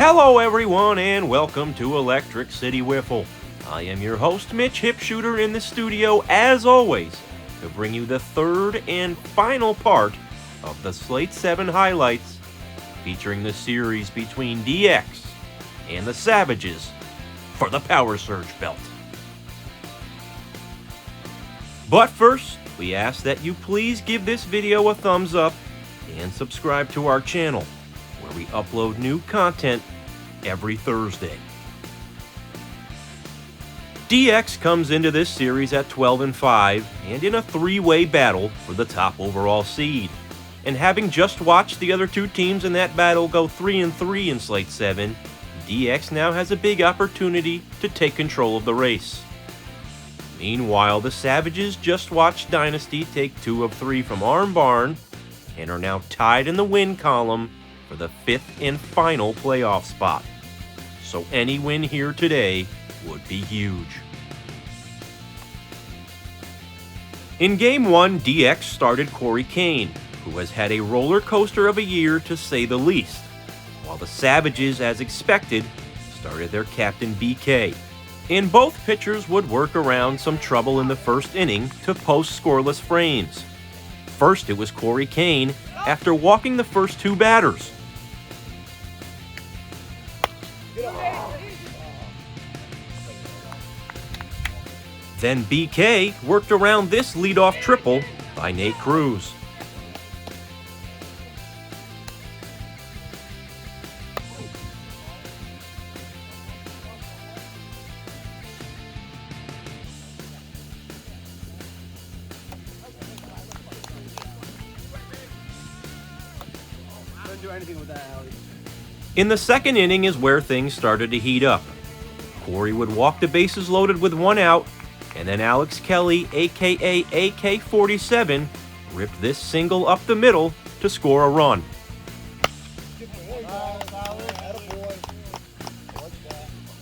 Hello everyone and welcome to Electric City Wiffle. I am your host Mitch Hipshooter in the studio as always to bring you the third and final part of the Slate 7 highlights featuring the series between DX and the Savages for the Power Surge belt. But first, we ask that you please give this video a thumbs up and subscribe to our channel, where we upload new content every Thursday. DX comes into this series at 12-5 and in a three-way battle for the top overall seed. And having just watched the other two teams in that battle go 3-3 in Slate 7, DX now has a big opportunity to take control of the race. Meanwhile, the Savages just watched Dynasty take 2 of 3 from Arm Barn and are now tied in the win column for the 5th and final playoff spot. So any win here today would be huge. In Game 1, DX started Corey Kane, who has had a roller coaster of a year to say the least, while the Savages, as expected, started their captain BK. And both pitchers would work around some trouble in the first inning to post scoreless frames. First, it was Corey Kane after walking the first 2 batters. Then BK worked around this leadoff triple by Nate Cruz. Couldn't do anything with that, Allie. In the second inning is where things started to heat up. Corey would walk the bases loaded with 1 out, and then Alex Kelly, aka AK-47, ripped this single up the middle to score a run.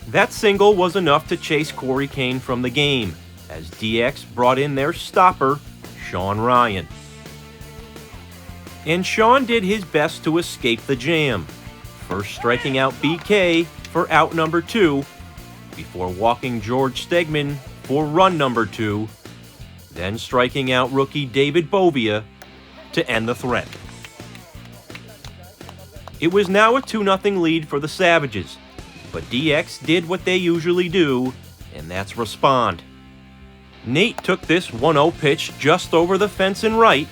That single was enough to chase Corey Kane from the game, as DX brought in their stopper, Sean Ryan. And Sean did his best to escape the jam, first striking out BK for out number 2, before walking George Stegman for run number 2, then striking out rookie David Bovia to end the threat. It was now a 2-0 lead for the Savages, but DX did what they usually do, and that's respond. Nate took this 1-0 pitch just over the fence and right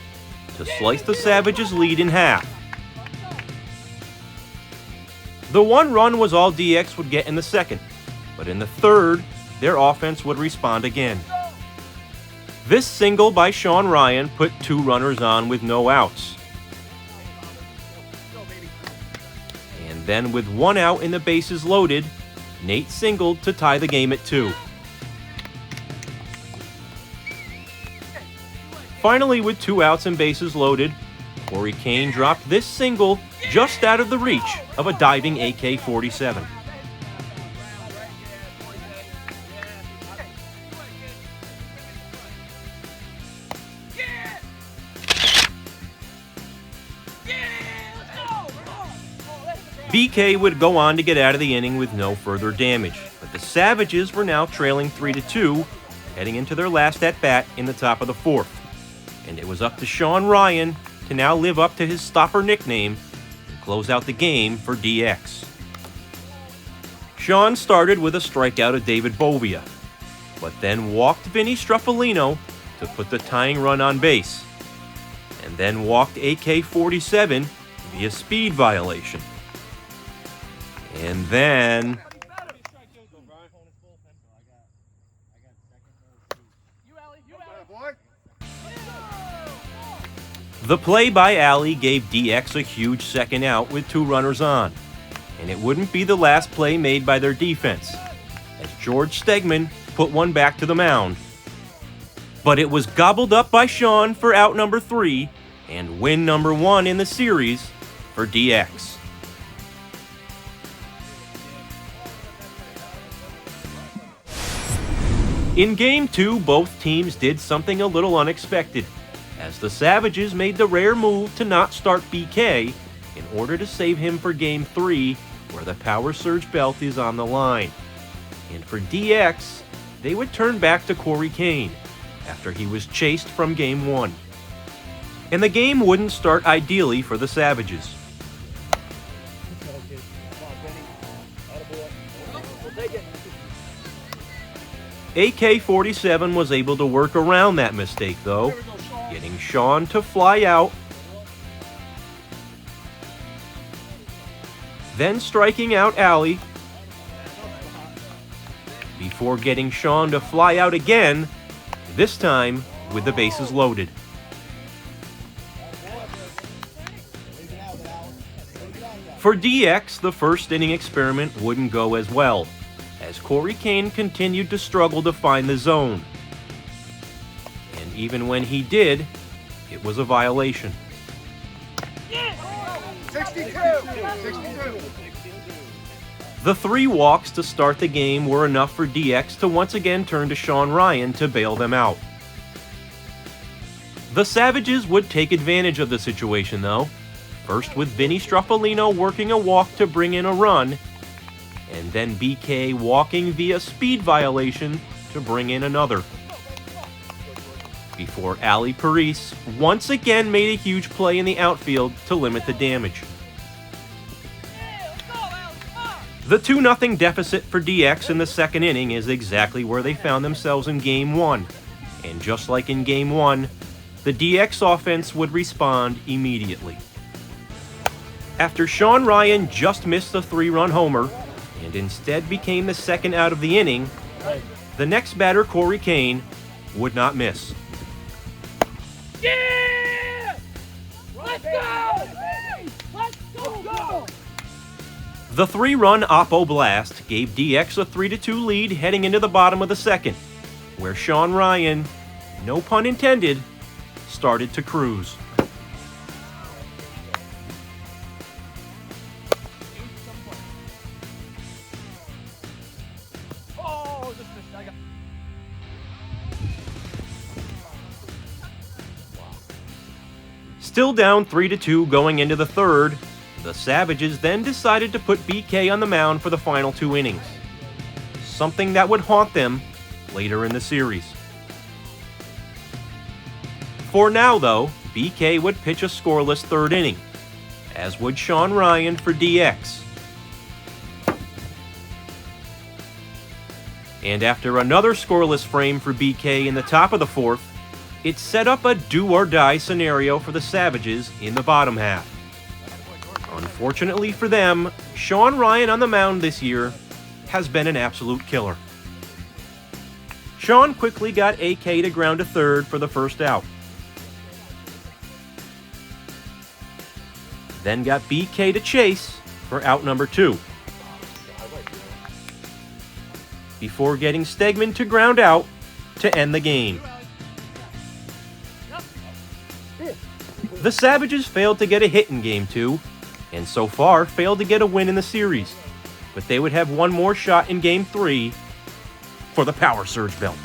to slice the Savages' lead in half. The 1 run was all DX would get in the second, but in the third, their offense would respond again. This single by Sean Ryan put 2 runners on with no outs. And then with 1 out and the bases loaded, Nate singled to tie the game at 2. Finally, with 2 outs and bases loaded, Corey Kane dropped this single just out of the reach of a diving AK-47. BK would go on to get out of the inning with no further damage, but the Savages were now trailing 3-2, heading into their last at-bat in the top of the 4th. And it was up to Sean Ryan to now live up to his stopper nickname and close out the game for DX. Sean started with a strikeout of David Bovia, but then walked Vinny Struffolino to put the tying run on base, and then walked AK-47 via speed violation. And then the play by Alley gave DX a huge second out with 2 runners on, and it wouldn't be the last play made by their defense, as George Stegman put one back to the mound. But it was gobbled up by Sean for out number 3 and win number 1 in the series for DX. In Game 2, both teams did something a little unexpected, as the Savages made the rare move to not start BK in order to save him for Game 3 where the Power Surge belt is on the line. And for DX, they would turn back to Corey Kane after he was chased from Game 1. And the game wouldn't start ideally for the Savages. AK-47 was able to work around that mistake though, getting Sean to fly out, then striking out Allie, before getting Sean to fly out again, this time with the bases loaded. For DX, the first inning experiment wouldn't go as well, as Corey Kane continued to struggle to find the zone. And even when he did, it was a violation. 62. The 3 walks to start the game were enough for DX to once again turn to Sean Ryan to bail them out. The Savages would take advantage of the situation though, first with Vinny Straffolino working a walk to bring in a run, and then BK walking via speed violation to bring in another. Before Ali Paris once again made a huge play in the outfield to limit the damage. The 2-0 deficit for DX in the second inning is exactly where they found themselves in Game 1. And just like in Game 1, the DX offense would respond immediately. After Sean Ryan just missed a 3-run homer, and instead became the second out of the inning, the next batter, Corey Kane, would not miss. Yeah! Let's go! Let's go! The 3-run Oppo blast gave DX a 3-2 lead heading into the bottom of the second, where Sean Ryan, no pun intended, started to cruise. Still down 3-2 going into the third, the Savages then decided to put BK on the mound for the final 2 innings, something that would haunt them later in the series. For now though, BK would pitch a scoreless third inning, as would Sean Ryan for DX. And after another scoreless frame for BK in the top of the fourth, it set up a do-or-die scenario for the Savages in the bottom half. Unfortunately for them, Sean Ryan on the mound this year has been an absolute killer. Sean quickly got AK to ground to third for the first out. Then got BK to chase for out number 2. Before getting Stegman to ground out to end the game. The Savages failed to get a hit in Game 2, and so far failed to get a win in the series, but they would have one more shot in Game 3 for the Power Surge belt.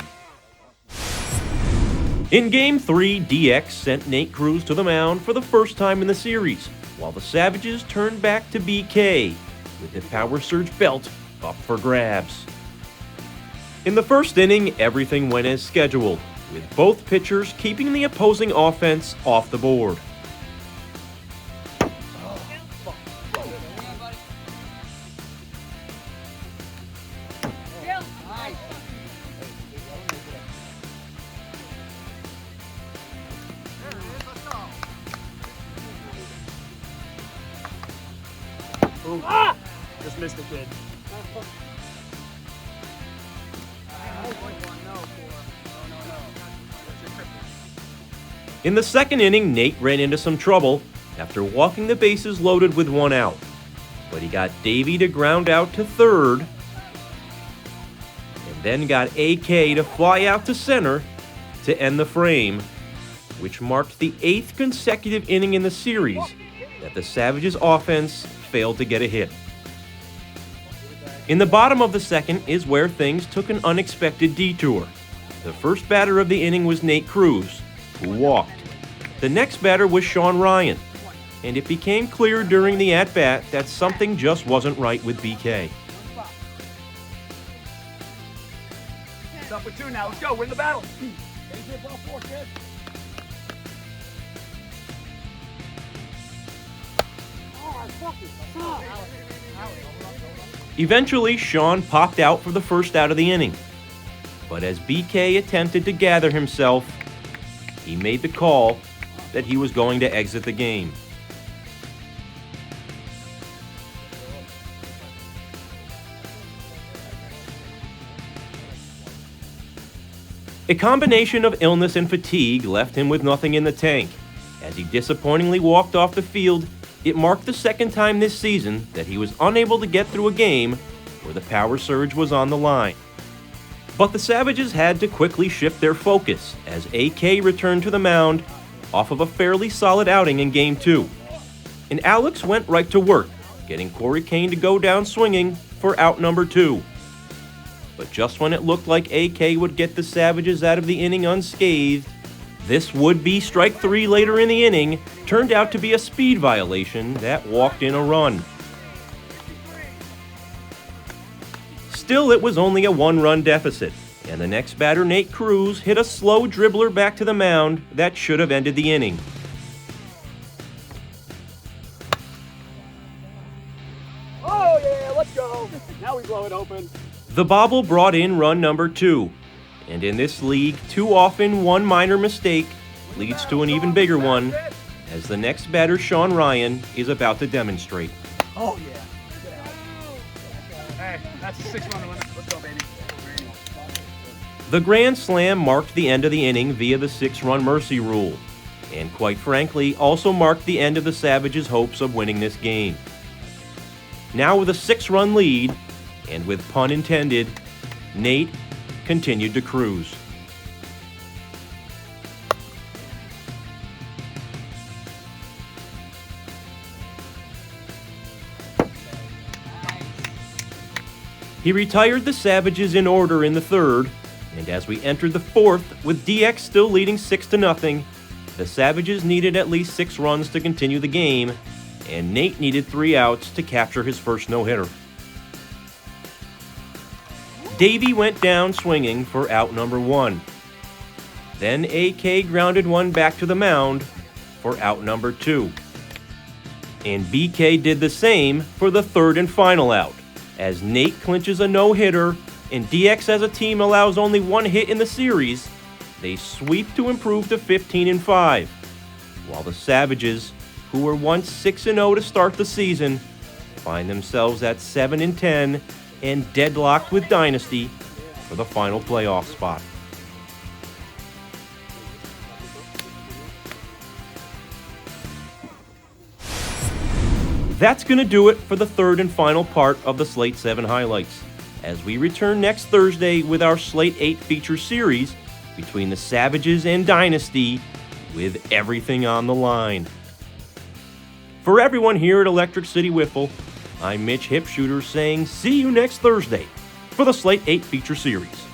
In Game 3, DX sent Nate Cruz to the mound for the first time in the series, while the Savages turned back to BK, with the Power Surge belt up for grabs. In the first inning, everything went as scheduled, with both pitchers keeping the opposing offense off the board. Just missed it, kid. In the second inning, Nate ran into some trouble after walking the bases loaded with 1 out, but he got Davey to ground out to third, and then got AK to fly out to center to end the frame, which marked the 8th consecutive inning in the series that the Savages offense failed to get a hit. In the bottom of the second is where things took an unexpected detour. The first batter of the inning was Nate Cruz, who walked. The next batter was Sean Ryan, and it became clear during the at-bat that something just wasn't right with BK. It's up with 2 now. Let's go. Win the battle. Eventually, Sean popped out for the first out of the inning. But as BK attempted to gather himself, he made the call that he was going to exit the game. A combination of illness and fatigue left him with nothing in the tank. As he disappointingly walked off the field, it marked the second time this season that he was unable to get through a game where the power surge was on the line. But the Savages had to quickly shift their focus as AK returned to the mound off of a fairly solid outing in Game 2. And Alex went right to work, getting Corey Kane to go down swinging for out number 2. But just when it looked like AK would get the Savages out of the inning unscathed, this would-be strike 3 later in the inning turned out to be a speed violation that walked in a run. Still, it was only a 1-run deficit, and the next batter, Nate Cruz, hit a slow dribbler back to the mound that should have ended the inning. Oh, yeah. Let's go. Now we blow it open. The bobble brought in run number 2, and in this league, too often one minor mistake leads to an even bigger one, as the next batter, Sean Ryan, is about to demonstrate. Oh, yeah. Hey, that's a 6-run limit. Let's go, baby. The grand slam marked the end of the inning via the 6-run mercy rule, and quite frankly, also marked the end of the Savages' hopes of winning this game. Now with a 6-run lead, and with pun intended, Nate continued to cruise. He retired the Savages in order in the third, and as we entered the fourth, with DX still leading 6-0, the Savages needed at least 6 runs to continue the game, and Nate needed 3 outs to capture his first no-hitter. Davey went down swinging for out number 1. Then AK grounded one back to the mound for out number 2. And BK did the same for the third and final out, as Nate clinches a no-hitter and DX as a team allows only 1 hit in the series. They sweep to improve to 15-5, while the Savages, who were once 6-0 to start the season, find themselves at 7-10 and deadlocked with Dynasty for the final playoff spot. That's going to do it for the third and final part of the Slate 7 highlights, as we return next Thursday with our Slate 8 feature series between the Savages and Dynasty, with everything on the line. For everyone here at Electric City Wiffle, I'm Mitch Hipshooter saying see you next Thursday for the Slate 8 feature series.